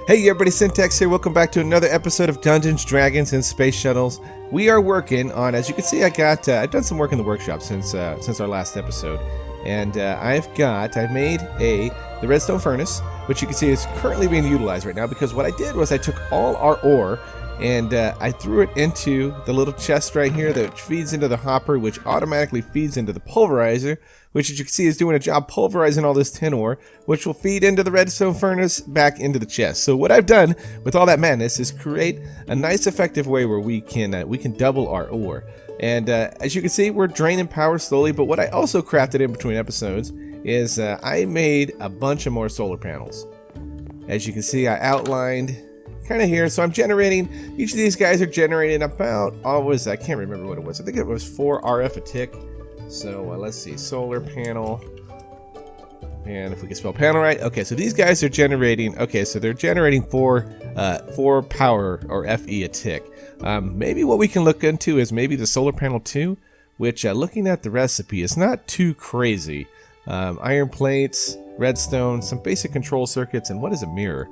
Hey everybody, Syntax here. Welcome back to another episode of Dungeons, Dragons, and Space Shuttles. We are working on, as you can see, I've done some work in the workshop since our last episode, and I've made the redstone furnace, which you can see is currently being utilized right now. Because what I did was I took all our ore and I threw it into the little chest right here that feeds into the hopper, which automatically feeds into the pulverizer, which as you can see is doing a job pulverizing all this tin ore, which will feed into the redstone furnace back into the chest. So what I've done with all that madness is create a nice effective way where we can double our ore. And as you can see, we're draining power slowly. But what I also crafted in between episodes is I made a bunch of more solar panels. As you can see, I outlined kind of here. So I'm generating, each of these guys are generating about, I can't remember what it was. I think it was 4 RF a tick. So let's see, solar panel, and if we can spell panel right. Okay, so these guys are generating, so they're generating 4 power or FE a tick. Maybe what we can look into is maybe the solar panel 2, which looking at the recipe is not too crazy. Iron plates, redstone, some basic control circuits, and what is a mirror?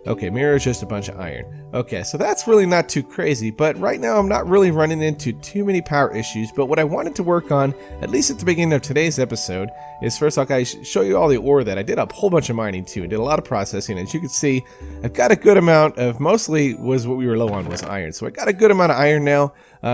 Okay, mirror is just a bunch of iron. Okay, so that's really not too crazy, but right now I'm not really running into too many power issues. But what I wanted to work on, at least at the beginning of today's episode, is first off, I show you all the ore that I did a whole bunch of mining too, and did a lot of processing. As you can see, I've got a good amount of, mostly was what we were low on was iron. So I got a good amount of iron now,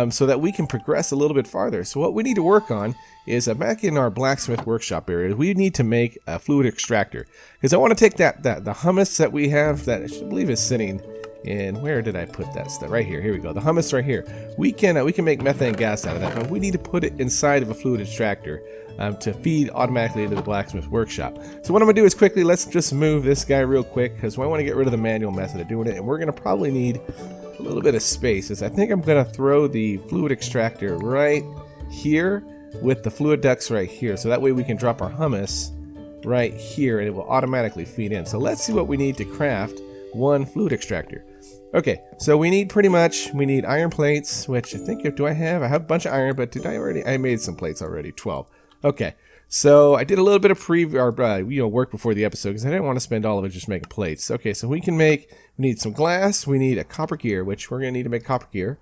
so that we can progress a little bit farther. So what we need to work on is back in our blacksmith workshop area, we need to make a fluid extractor. Because I want to take the hummus that we have, that I believe is sitting in, where did I put that stuff? Right here, here we go. The hummus right here. We can make methane gas out of that, but we need to put it inside of a fluid extractor to feed automatically into the blacksmith workshop. So what I'm going to do is quickly, let's just move this guy real quick, because I want to get rid of the manual method of doing it, and we're going to probably need a little bit of space. As I think I'm going to throw the fluid extractor right here with the fluid ducts right here, so that way we can drop our hummus right here and it will automatically feed in. So let's see what we need to craft one fluid extractor. Okay, so we need iron plates, which I think, I have a bunch of iron, but I made some plates already, 12. Okay, so I did a little bit of work before the episode because I didn't want to spend all of it just making plates. Okay, so we need some glass, we need a copper gear, which we're going to need to make copper gear.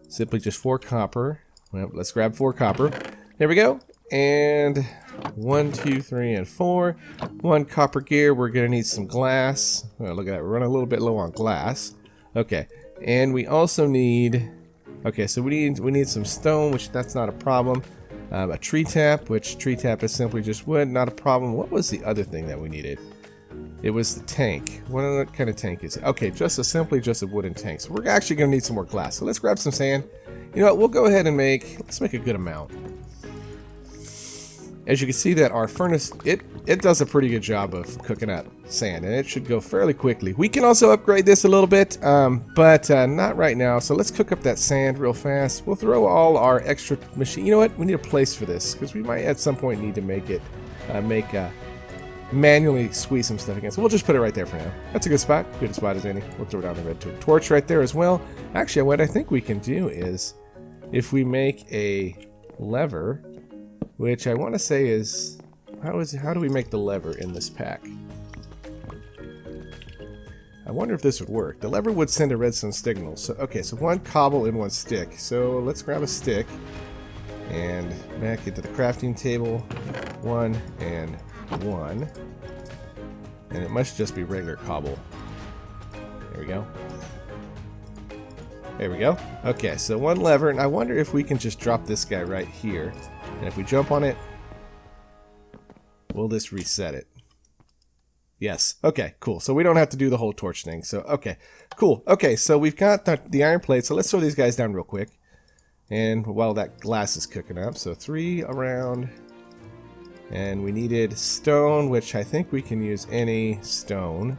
Simply just 4 copper. Well, let's grab 4 copper. There we go. And 1, 2, 3, and 4. 1 copper gear. We're going to need some glass. Oh, look at that. We're running a little bit low on glass. Okay. And we also need... Okay, so we need some stone, which that's not a problem. A tree tap, which tree tap is simply just wood. Not a problem. What was the other thing that we needed? It was the tank. What kind of tank is it? Okay, just a wooden tank. So we're actually going to need some more glass. So let's grab some sand. You know what, we'll go ahead and let's make a good amount. As you can see that our furnace, it does a pretty good job of cooking up sand, and it should go fairly quickly. We can also upgrade this a little bit, but not right now. So let's cook up that sand real fast. We'll throw all our extra machine. You know what, we need a place for this, because we might at some point need to manually squeeze some stuff again. So we'll just put it right there for now. That's a good spot. Good a spot as any. We'll throw down the red torch right there as well. Actually, what I think we can do is, if we make a lever, which I want to say is, how do we make the lever in this pack? I wonder if this would work. The lever would send a redstone signal. So okay, so 1 cobble and 1 stick. So let's grab a stick and back into the crafting table. 1 and 1, and it must just be regular cobble. There we go. There we go. Okay, so 1 lever, and I wonder if we can just drop this guy right here, and if we jump on it, will this reset it? Yes. Okay, cool. So we don't have to do the whole torch thing. So okay, cool. Okay, so we've got the iron plate. So let's throw these guys down real quick, and while that glass is cooking up, so 3 around. And we needed stone, which I think we can use any stone.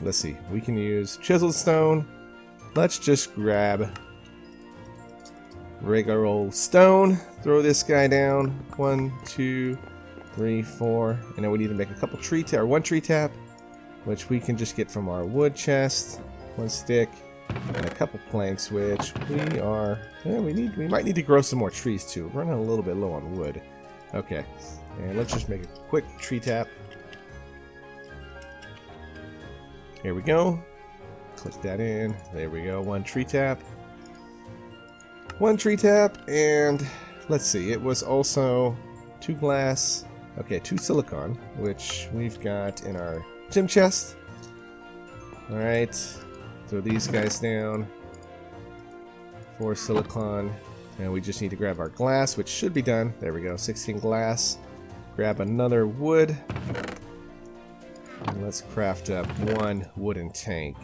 Let's see, we can use chiseled stone. Let's just grab regular old stone. Throw this guy down. 1, 2, 3, 4. And then we need to make a couple one tree tap, which we can just get from our wood chest. 1 stick and a couple planks, which we might need to grow some more trees too. We're running a little bit low on wood. Okay, and let's just make a quick tree tap. Here we go. Click that in. There we go. One tree tap. One tree tap, and let's see. It was also 2 glass. Okay, 2 silicon, which we've got in our gym chest. All right. Throw these guys down. 4 silicon. And we just need to grab our glass, which should be done. There we go. 16 glass. Grab another wood. And let's craft up 1 wooden tank.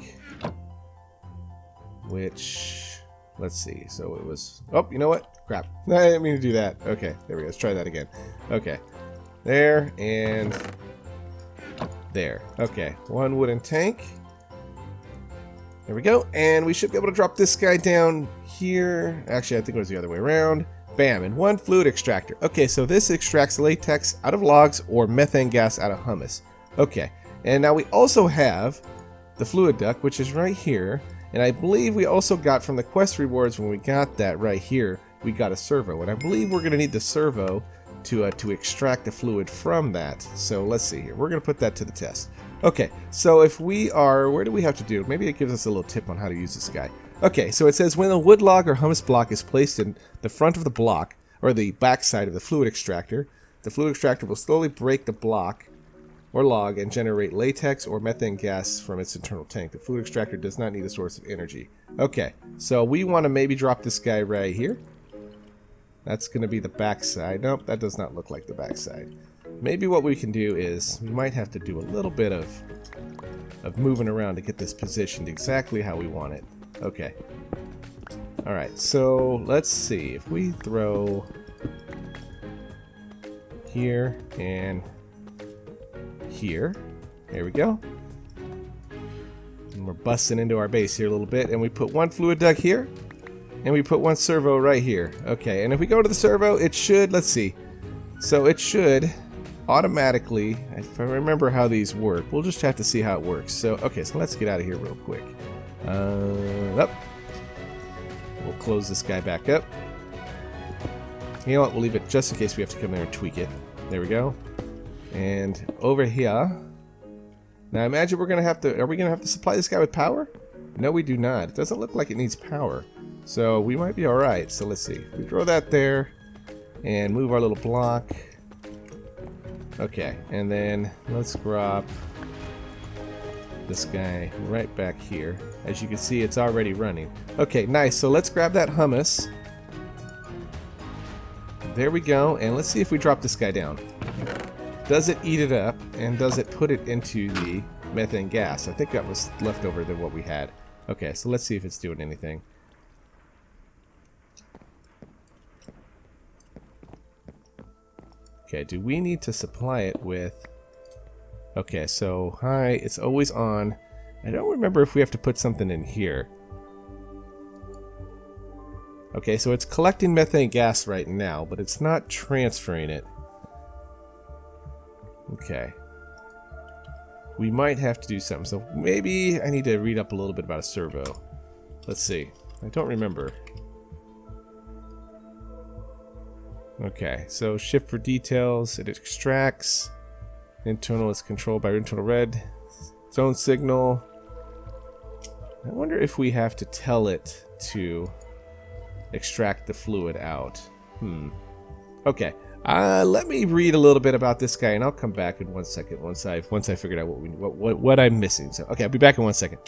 Which, let's see. So it was, oh, you know what? Crap. I didn't mean to do that. Okay, there we go. Let's try that again. Okay. There and there. Okay. 1 wooden tank. There we go, and we should be able to drop this guy down here. Actually, I think it was the other way around. Bam, and 1 fluid extractor. Okay, so this extracts latex out of logs or methane gas out of humus. Okay, and now we also have the fluid duct, which is right here. And I believe we also got from the quest rewards when we got that right here, we got a servo. And I believe we're going to need the servo to extract the fluid from that. So let's see here. We're going to put that to the test. Okay, so if we are, where do we have to do? Maybe it gives us a little tip on how to use this guy. Okay, so it says when a wood log or humus block is placed in the front of the block, or the back side of the fluid extractor, the fluid extractor will slowly break the block or log and generate latex or methane gas from its internal tank. The fluid extractor does not need a source of energy. Okay, so we want to maybe drop this guy right here. That's going to be the back side. Nope, that does not look like the back side. Maybe what we can do is we might have to do a little bit of moving around to get this positioned exactly how we want it. Okay. All right, so let's see. If we throw here and here. There we go. And we're busting into our base here a little bit, and we put 1 fluid duct here, and we put 1 servo right here. Okay, and if we go to the servo, it should, let's see. So it should automatically, if I remember how these work, we'll just have to see how it works. So, okay, so let's get out of here real quick. Up. We'll close this guy back up. You know what, we'll leave it just in case we have to come there and tweak it. There we go. And over here. Now imagine we're gonna have to, are we gonna have to supply this guy with power? No, we do not. It doesn't look like it needs power. So we might be alright. So let's see. We throw that there and move our little block. Okay, and then let's drop this guy right back here. As you can see, it's already running. Okay, nice. So let's grab that hummus. There we go. And let's see if we drop this guy down. Does it eat it up, and does it put it into the methane gas? I think that was left over than what we had. Okay, so let's see if it's doing anything. Okay, do we need to supply it with... Okay, so, hi, it's always on. I don't remember if we have to put something in here. Okay, so it's collecting methane gas right now, but it's not transferring it. Okay. We might have to do something. So maybe I need to read up a little bit about a servo. Let's see. I don't remember. Okay, so shift for details. It extracts. Internal is controlled by internal red. Zone signal. I wonder if we have to tell it to extract the fluid out. Okay. Let me read a little bit about this guy, and I'll come back in 1 second once I figured out what I'm missing. So, okay, I'll be back in 1 second.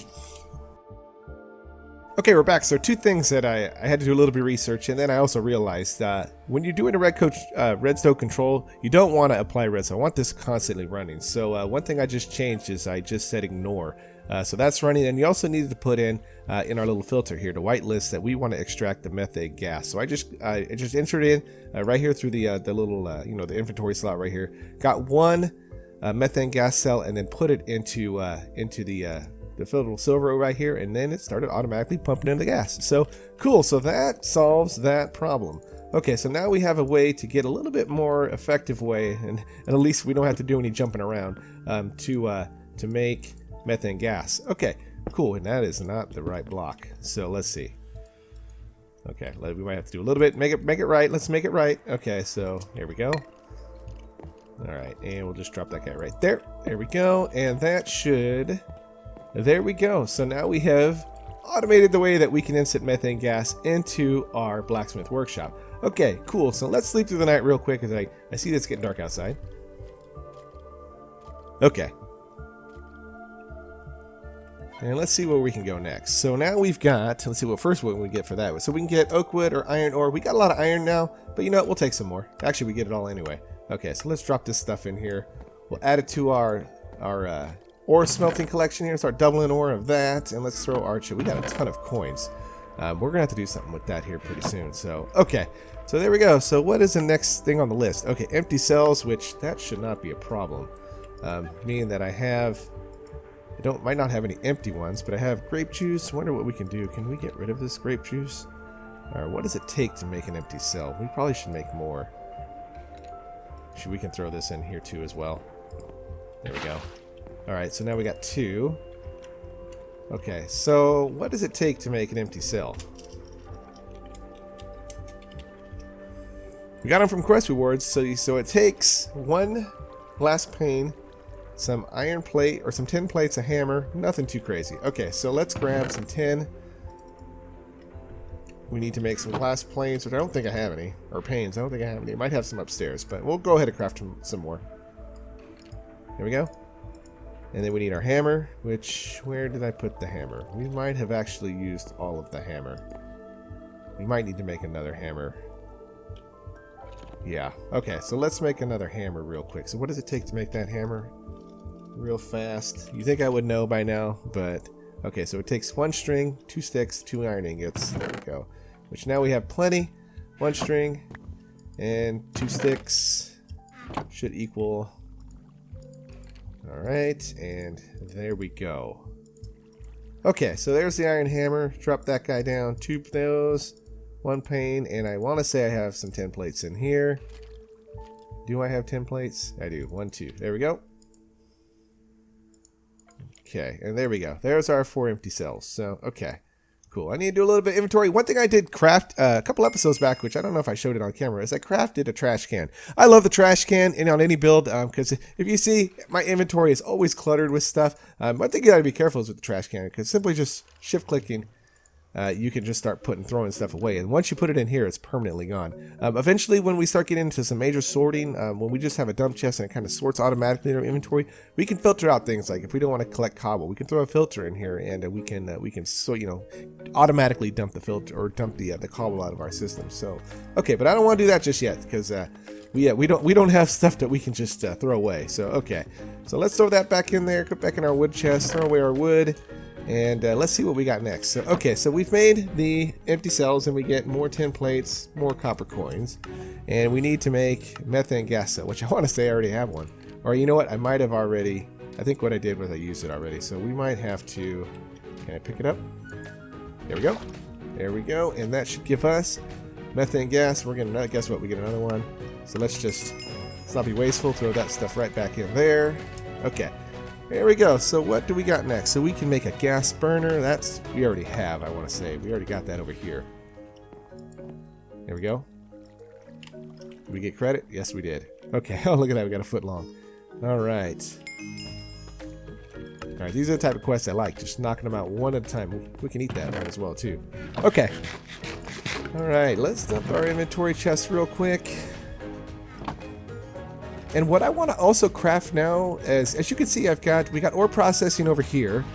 Okay, we're back. So 2 things that I had to do a little bit of research, and then I also realized when you're doing a redstone control, you don't want to apply redstone. I want this constantly running. So one thing I just changed is I just said ignore. So that's running, and you also needed to put in our little filter here to whitelist that we want to extract the methane gas. So I just inserted in right here through the little the inventory slot right here. Got 1 methane gas cell, and then put it into the little silver right here, and then it started automatically pumping in the gas. So cool. So that solves that problem. Okay, so now we have a way to get a little bit more effective way, and at least we don't have to do any jumping around to make methane gas. Okay, cool. And that is not the right block. So let's see. Okay, we might have to do a little bit. Make it right. Let's make it right. Okay, so here we go. All right, and we'll just drop that guy right there. There we go, and that should There we go. So now we have automated the way that we can insert methane gas into our blacksmith workshop. Okay, cool. So let's sleep through the night real quick, as I see that it's getting dark outside. Okay. And let's see where we can go next. So now we've got, let's see what first what we get for that. So we can get oak wood or iron ore. We got a lot of iron now, but you know what? We'll take some more. Actually, we get it all anyway. Okay, so let's drop this stuff in here. We'll add it to our ore smelting collection here. Start doubling ore of that, and let's throw our. We got a ton of coins. We're gonna have to do something with that here pretty soon. So okay, so there we go. So what is the next thing on the list? Okay, empty cells, which that should not be a problem. Meaning that I might not have any empty ones, but I have grape juice. Wonder what we can do. Can we get rid of this grape juice? Or what does it take to make an empty cell? We probably should make more. We can throw this in here too as well. There we go. Alright, so now we got 2. Okay, so what does it take to make an empty cell? We got them from quest rewards, so it takes 1 glass pane, some iron plate, or some tin plates, a hammer, nothing too crazy. Okay, so let's grab some tin. We need to make some glass planes, which I don't think I have any, or panes. I don't think I have any. I might have some upstairs, but we'll go ahead and craft some more. There we go. And then we need our hammer, which, where did I put the hammer? We might have actually used all of the hammer. We might need to make another hammer. Yeah, okay, so let's make another hammer real quick. So what does it take to make that hammer? Real fast. You think I would know by now, but okay, so it takes 1 string, 2 sticks, 2 iron ingots. There we go. Which now we have plenty. 1 string and 2 sticks should equal. Alright, and there we go. Okay, so there's the iron hammer. Drop that guy down. 2 of those, 1 pane, and I want to say I have some tin plates in here. Do I have tin plates? I do. 1, 2. There we go. Okay, and there we go. There's our 4 empty cells. So, okay. Cool. I need to do a little bit of inventory. One thing I did craft a couple episodes back, which I don't know if I showed it on camera, is I crafted a trash can. I love the trash can and on any build, because if you see, my inventory is always cluttered with stuff. One thing you gotta be careful is with the trash can, because simply just shift clicking, you can just start throwing stuff away. And once you put it in here, it's permanently gone. Eventually, when we start getting into some major sorting, when we just have a dump chest and it kind of sorts automatically in our inventory, we can filter out things like if we don't want to collect cobble, we can throw a filter in here, and we can so automatically dump the filter or dump the cobble out of our system. So okay, but I don't want to do that just yet because we don't have stuff that we can just throw away. So okay, so let's throw that back in there, put back in our wood chest, throw away our wood. And let's see what we got next. So, okay, so we've made the empty cells and we get more tin plates, more copper coins. And we need to make methane gas cell, which I want to say I already have one. Or you know what? I might have already. I think what I did was I used it already. So we might have to. Can I pick it up? There we go. There we go. And that should give us methane gas. We're going to, guess what? We get another one. So let's not be wasteful. Throw that stuff right back in there. Okay. There we go. So what do we got next? So we can make a gas burner. We already have, I want to say. We already got that over here. There we go. Did we get credit? Yes, we did. Okay. Oh, look at that. We got a foot long. All right. All right. These are the type of quests I like. Just knocking them out one at a time. We can eat that one as well, too. Okay. All right. Let's dump our inventory chest real quick. And what I want to also craft now, as you can see, we got ore processing over here,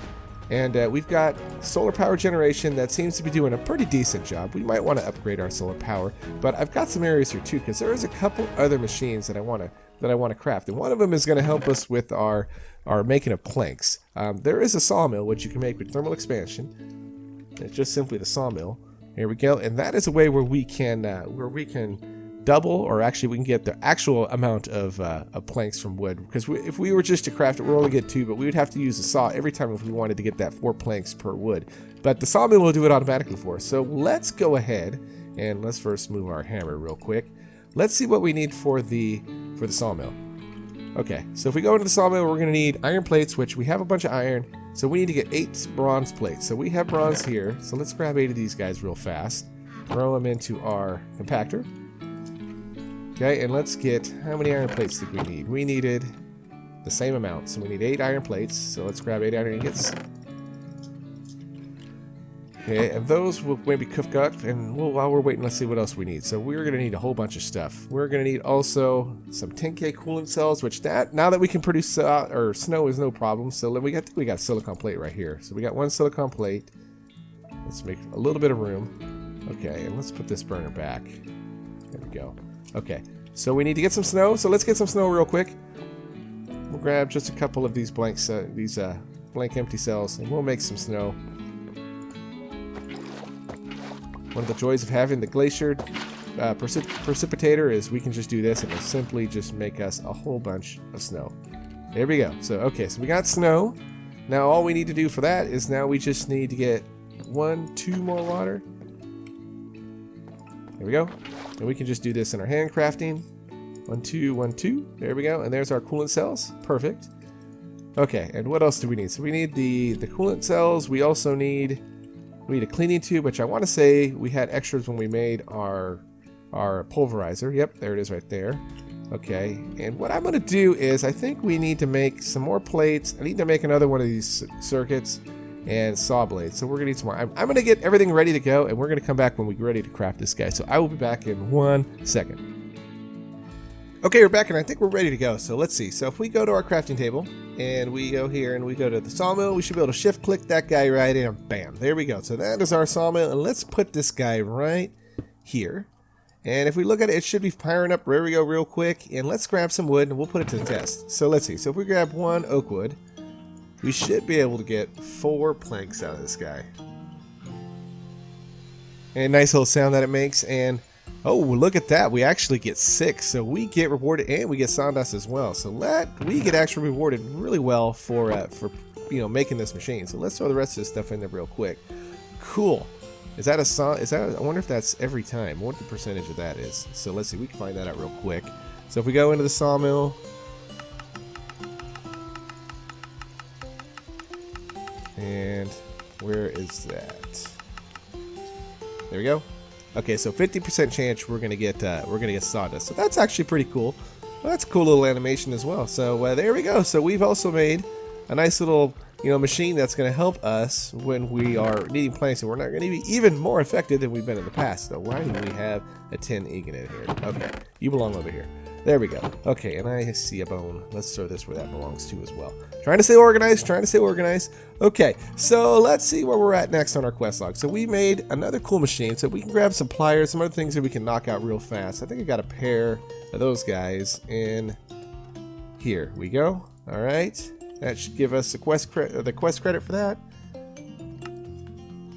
and we've got solar power generation that seems to be doing a pretty decent job. We might want to upgrade our solar power, but I've got some areas here too, because there is a couple other machines that I want to craft, and one of them is going to help us with our making of planks. There is a sawmill which you can make with thermal expansion. It's just simply the sawmill. Here we go, and that is a way where we can double, or actually we can get the actual amount of planks from wood, because if we were just to craft it, we'll only get 2, but we would have to use a saw every time if we wanted to get that 4 planks per wood. But the sawmill will do it automatically for us. So let's go ahead and let's first move our hammer real quick. Let's see what we need for the sawmill. Okay, so if we go into the sawmill, we're going to need iron plates, which we have a bunch of iron, so we need to get 8 bronze plates. So we have bronze here, so let's grab 8 of these guys real fast, throw them into our compactor. Okay, and let's get, how many iron plates did we need? We needed the same amount, so we need 8 iron plates. So let's grab 8 iron ingots. Okay, and those will maybe cook up, and while we're waiting, let's see what else we need. So we're going to need a whole bunch of stuff. We're going to need also some 10K coolant cells, which now that we can produce or snow is no problem. So we got silicon plate right here. So we got one silicon plate. Let's make a little bit of room. Okay, and let's put this burner back. There we go. Okay, so we need to get some snow. So let's get some snow real quick. We'll grab just a couple of these blank empty cells, and we'll make some snow. One of the joys of having the glacier precipitator is we can just do this and it'll simply just make us a whole bunch of snow. There we go. So, okay, so we got snow. Now all we need to do for that is now we just need to get 2 more water. There we go. And we can just do this in our handcrafting. 1, 2, 1, 2. There we go. And there's our coolant cells. Perfect. Okay, and what else do we need? So we need the coolant cells. We also need a cleaning tube, which I want to say we had extras when we made our pulverizer. Yep, there it is right there. Okay, and what I'm going to do is I think we need to make some more plates. I need to make another one of these circuits and saw blades. So we're going to need some more. I'm going to get everything ready to go, and we're going to come back when we're ready to craft this guy. So I will be back in 1 second. Okay, we're back, and I think we're ready to go. So let's see. So if we go to our crafting table, and we go here, and we go to the sawmill, we should be able to shift-click that guy right in, and bam, there we go. So that is our sawmill, and let's put this guy right here. And if we look at it, it should be firing up. There we go, real quick. And let's grab some wood, and we'll put it to the test. So let's see. So if we grab 1 oak wood, we should be able to get 4 planks out of this guy. And nice little sound that it makes, and oh, look at that. We actually get 6. So we get rewarded and we get sawdust as well. So we get actually rewarded really well for making this machine. So let's throw the rest of this stuff in there real quick. Cool. Is that a saw? I wonder if that's every time. What the percentage of that is. So let's see. We can find that out real quick. So if we go into the sawmill. And where is that? There we go. Okay, so 50% chance we're gonna get sawdust. So that's actually pretty cool. Well, that's a cool little animation as well. So there we go. So we've also made a nice little machine that's gonna help us when we are needing planks, and we're not gonna be even more effective than we've been in the past. So why do we have a tin egg in here? Okay, you belong over here. There we go. Okay, and I see a bone. Let's throw this where that belongs to as well. Trying to stay organized, Okay, so let's see where we're at next on our quest log. So we made another cool machine, so we can grab some pliers, some other things that we can knock out real fast. I think I got a pair of those guys in here. We go. All right, that should give us the quest credit for that.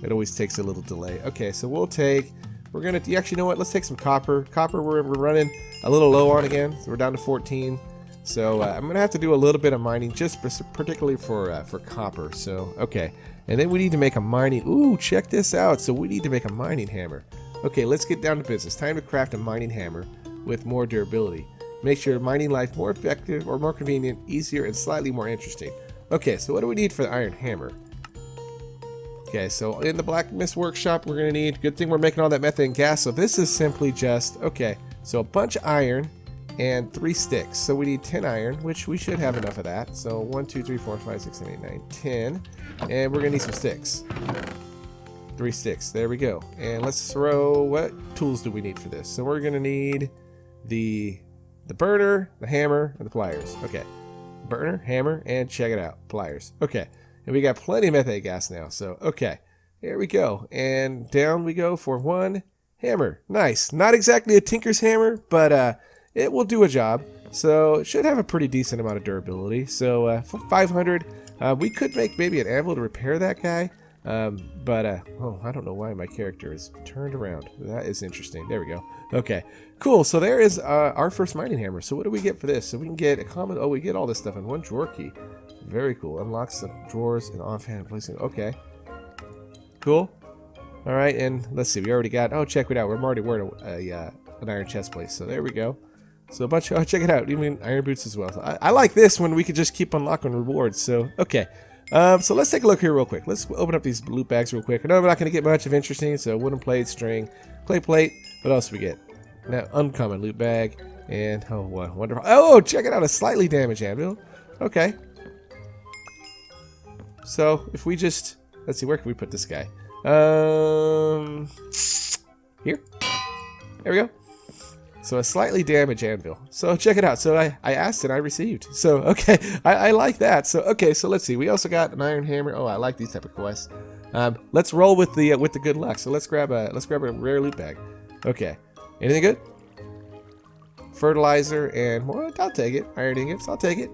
It always takes a little delay. Okay, so you actually know what? Let's take some copper. Copper we're running a little low on again. So we're down to 14. So I'm gonna have to do a little bit of mining, just particularly for copper. So okay, and then we need to make a mining. Ooh, check this out. So we need to make a mining hammer. Okay, let's get down to business. Time to craft a mining hammer with more durability. Makes your mining life more effective or more convenient, easier, and slightly more interesting. Okay, so what do we need for the iron hammer? Okay, so in the blacksmith workshop, we're gonna need. Good thing we're making all that methane gas. So this is simply just okay. So a bunch of iron and 3 sticks. So we need 10 iron, which we should have enough of that. So 1, 2, 3, 4, 5, 6, 7, 8, 9, 10. And we're gonna need some sticks. 3 sticks. There we go. And let's throw. What tools do we need for this? So we're gonna need the burner, the hammer, and the pliers. Okay, burner, hammer, and check it out, pliers. Okay, and we got plenty of methane gas now. So okay, here we go, and down we go for 1 hammer. Nice. Not exactly a tinker's hammer, but it will do a job. So it should have a pretty decent amount of durability. So for 500, we could make maybe an anvil to repair that guy. Oh, I don't know why my character is turned around. That is interesting. There we go. Okay, cool. So there is our first mining hammer. So what do we get for this? So we can get a common. Oh, we get all this stuff in 1 drawer key. Very cool. Unlocks the drawers and offhand placing. Okay, cool. All right, and let's see. We already got. Oh, check it out. We're already wearing an iron chest plate. So there we go. So a bunch of. Oh, check it out. Even iron boots as well. So I like this when we could just keep unlocking rewards. So okay. So let's take a look here real quick. Let's open up these loot bags real quick. I know we're not going to get much of interesting. So wooden plate, string, clay plate. What else do we get? Now uncommon loot bag, and oh, wonderful. Oh, check it out, a slightly damaged anvil. Okay. So if we just let's see, where can we put this guy? Here. There we go. So a slightly damaged anvil. So check it out. So I asked and I received. So okay, I like that. So okay, so let's see. We also got an iron hammer. Oh, I like these type of quests. Let's roll with the good luck. So let's grab a rare loot bag. Okay. Anything good? Fertilizer and well, I'll take it. Iron ingots. I'll take it.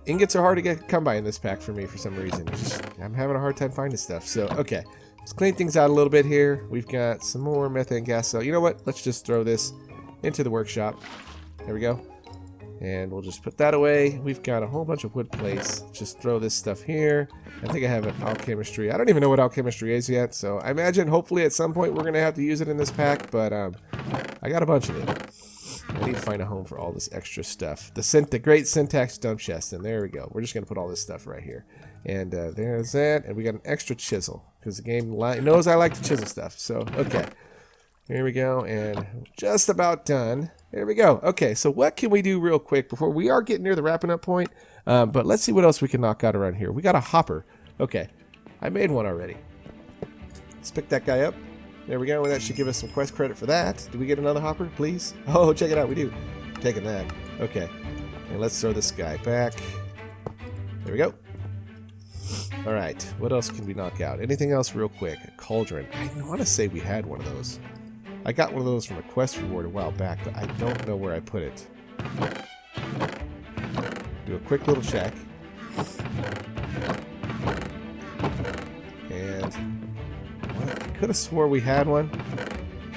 Ingots are hard to come by in this pack for me for some reason. I'm having a hard time finding stuff. So okay. Let's clean things out a little bit here. We've got some more methane gas. So you know what? Let's just throw this into the workshop. There we go. And we'll just put that away. We've got a whole bunch of wood plates. Just throw this stuff here. I think I have an alchemistry. I don't even know what alchemistry is yet. So I imagine hopefully at some point we're going to have to use it in this pack. But I got a bunch of it. I need to find a home for all this extra stuff. The great syntax dump chest. And there we go. We're just going to put all this stuff right here. And there's that. And we got an extra chisel. Because the game knows I like to chisel stuff. So, okay. Here we go. And just about done. There we go. Okay, so what can we do real quick before we are getting near the wrapping up point? But let's see what else we can knock out around here. We got a hopper. Okay. I made one already. Let's pick that guy up. There we go. And that should give us some quest credit for that. Do we get another hopper, please? Oh, check it out. We do. Taking that. Okay. And let's throw this guy back. There we go. Alright, what else can we knock out? Anything else real quick? A cauldron. I want to say we had one of those. I got one of those from a quest reward a while back, but I don't know where I put it. Do a quick little check. And well, I could have swore we had one,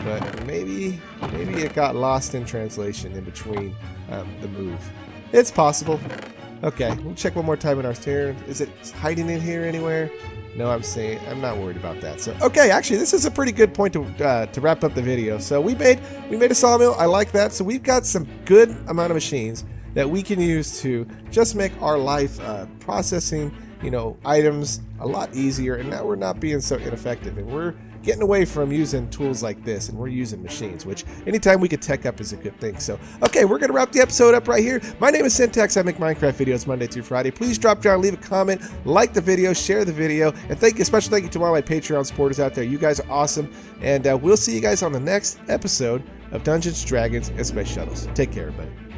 but maybe it got lost in translation in between the move. It's possible. Okay, we'll check one more time in our turn. Is it hiding in here anywhere? No, I'm not worried about that. So, okay, actually, this is a pretty good point to wrap up the video. So we made a sawmill. I like that. So we've got some good amount of machines that we can use to just make our life processing, items a lot easier. And now we're not being so ineffective, and we're getting away from using tools like this, and we're using machines, which anytime we could tech up is a good thing. So, okay, we're going to wrap the episode up right here. My name is Syntax. I make Minecraft videos Monday through Friday. Please drop down, leave a comment, like the video, share the video, and special thank you to all my Patreon supporters out there. You guys are awesome, and we'll see you guys on the next episode of Dungeons, Dragons, and Space Shuttles. Take care, everybody.